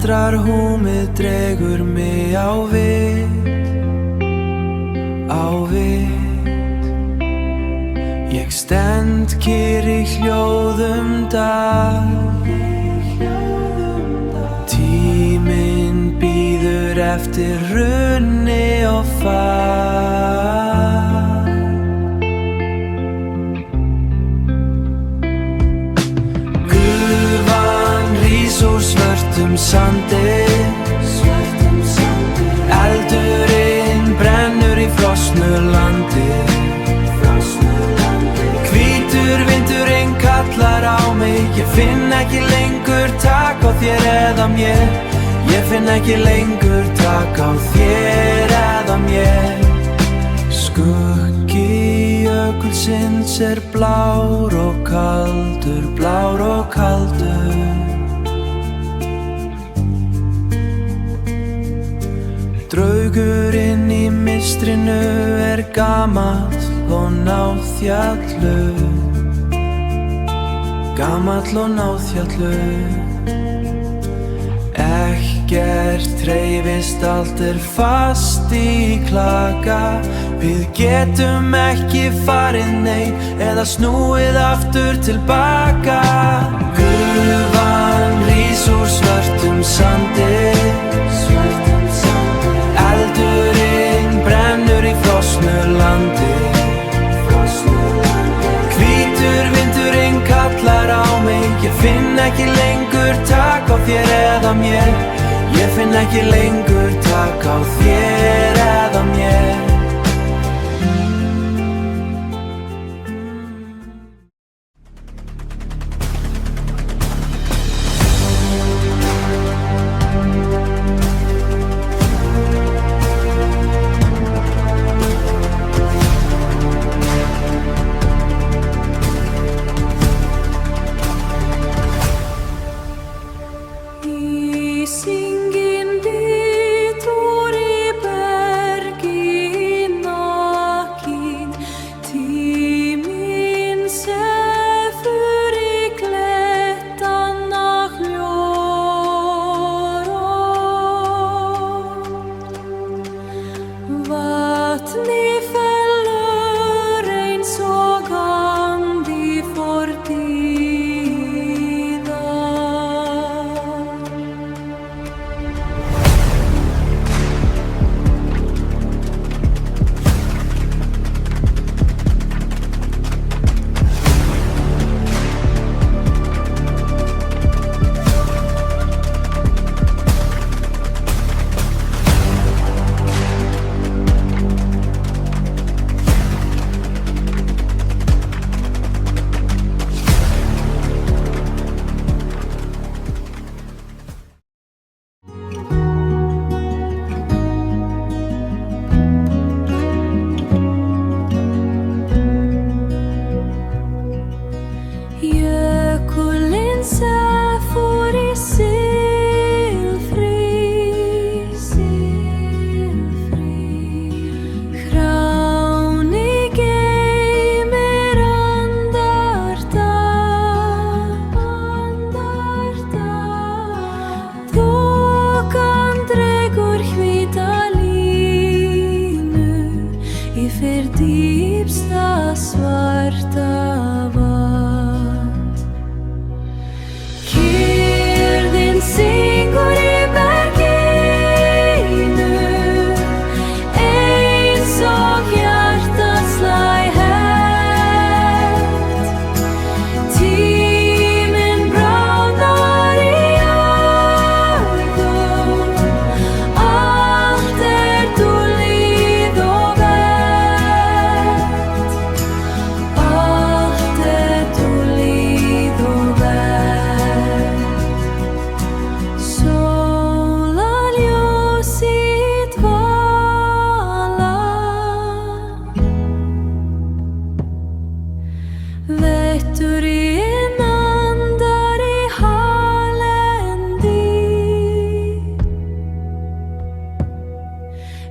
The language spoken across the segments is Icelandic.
Kaldrar húmið dregur mig á við, Ég stend kyrr í hljóðum dal, Tíminn bíður eftir runni og fall. Gufan rís úr svörtum sandi, Eldurinn brennur í frosnu landi, Hvítur vindurinn kallar á mig, Ég finn ekki lengur tak á þér eða mér, Ég finn ekki lengur tak á þér eða mér. Skuggi jökulsins blár og kaldur, blár og kaldur. Draugurinn í mistrinu gamall og náðhjallur, gamall og náðhjallur. Ekkert hreyfist, allt fast í klaka. Við getum ekki farið nei, eða snúið aftur tilbaka. Gufan rís úr svörtum sandi, Eldurinn brennur í frosnu landi, Hvítur vindurinn kallar á mig, Ég finn ekki lengur tak á þér eða mér, Ég finn ekki lengur tak á þér eða mér.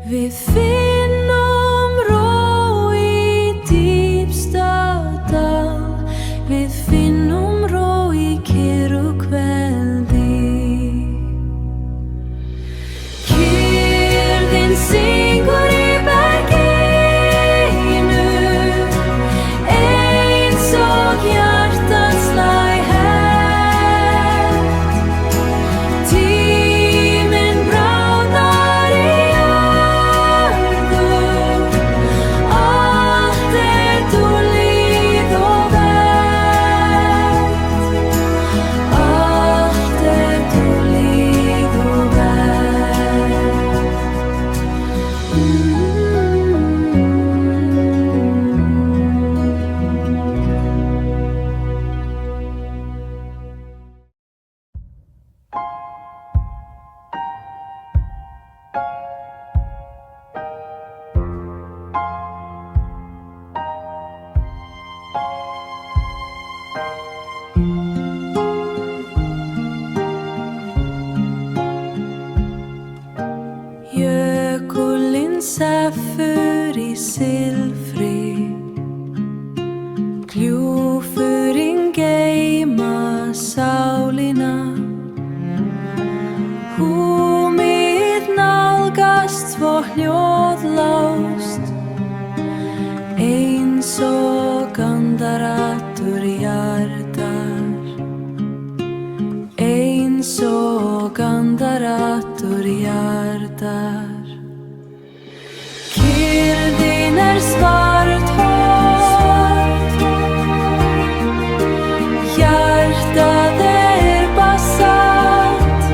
Við finnum ró í dýpsta dal, við finnum ró í kyrru kveldi. seffur í silfri, gljúfurinn geyma sálina. Húmið nálgast svo hljóðlást, eins og andaratur hjartar, eins og andaratur hjartar. Kyrrðin svarthol, hjartað basalt,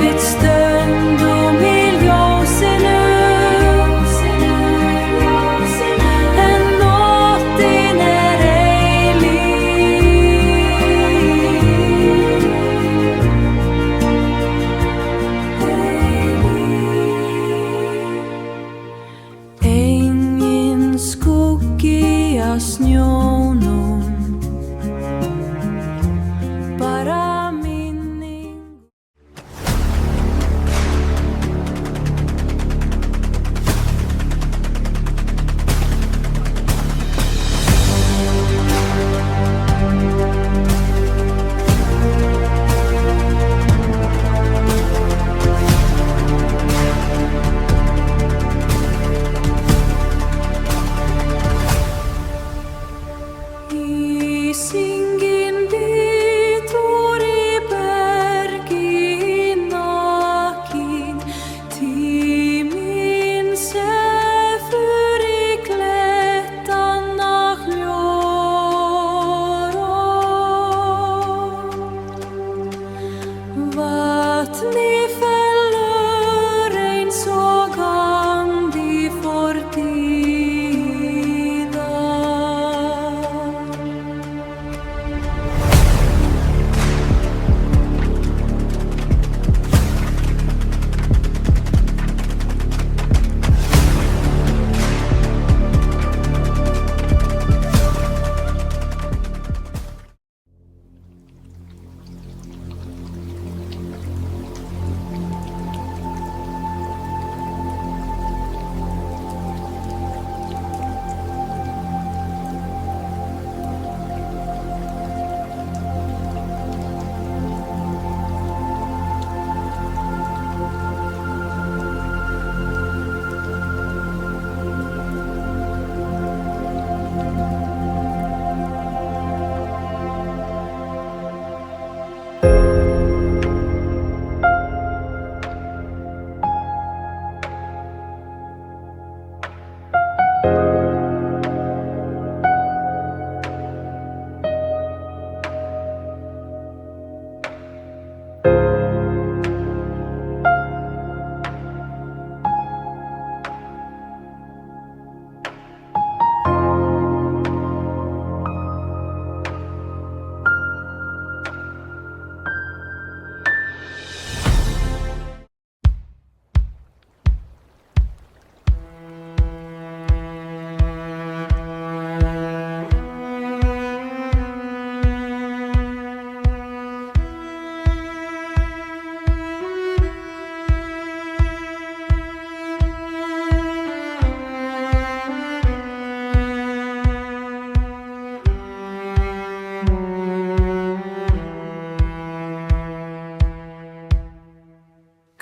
við stöndum í ljósinu, en nóttin eilíf. Enginn skuggi á snjónum, bara minning. Ísinginn bítur í bergi nakinn, tíminn sefur í klettanna hljóðró. Vatnið fellur eins og andi fortíðar.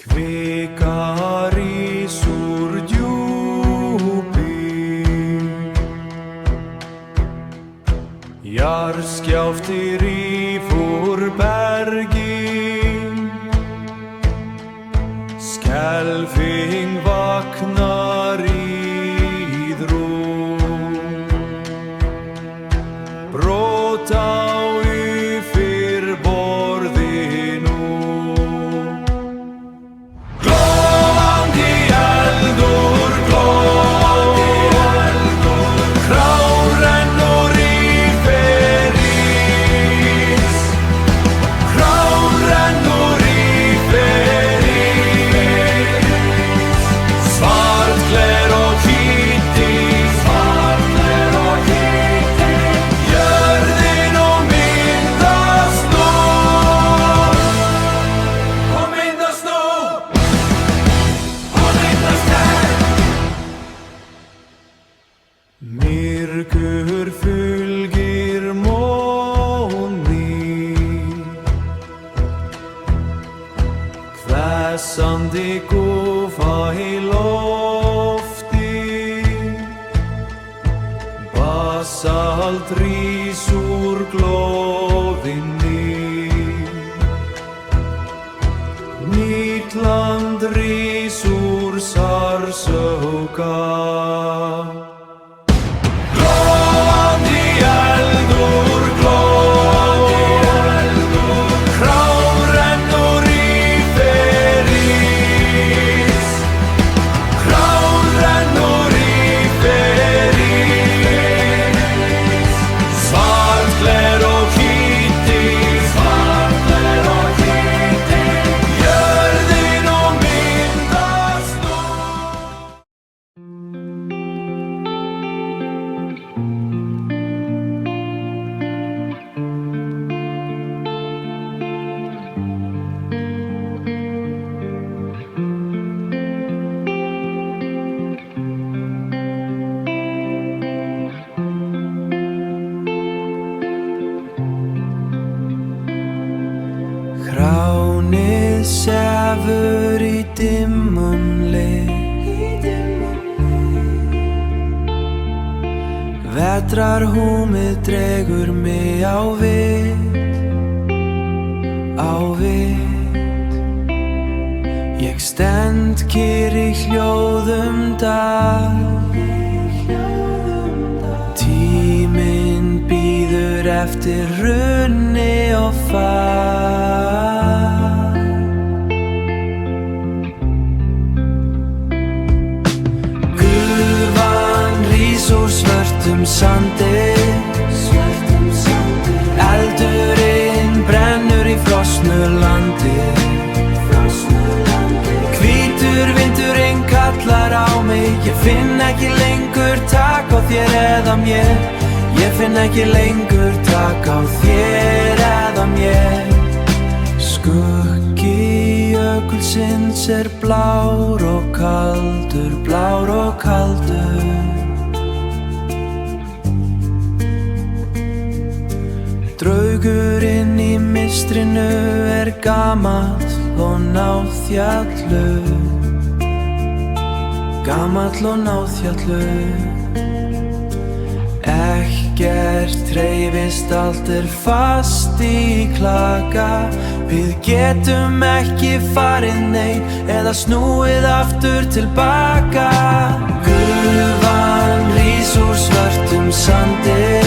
Kvikar ís úr djúpi, jarðskjálfti rífur bergi, skelfing vaknar í þrú, brot á yfirborðinu. Hlessandi gufa í lofti, basalt rís úr glóðinni, nýtt land rís úr sársauka. Glóandi eldur, krán rennur í ferís, krán rennur í ferís. Svart gler og hvíti, jörðin og myndast nú. Kránið sefur í dimmum lit, vetrarhúmið dregur mig á vit, á vit. Ég stend kyrr í hljóðum dal, tíminn bíður eftir runni og fall. Gufan rís úr svörtum sandi, eldurinn brennur í frosnu landi. Hvítur vindurinn kallar á mig, ég finn ekki lengur tak á þér eða mér. Ég finn ekki lengur tak á þér eða mér. Skuggi jökulsins blár og kaldur, blár og kaldur. Draugurinn í mistrinu gamall og náðhjallur, gamall og náðhjallur. Ekkert hreyfist, allt fast í klaka. Við getum ekki farið neitt eða snúið aftur tilbaka. Gufan rís úr svörtum sandi,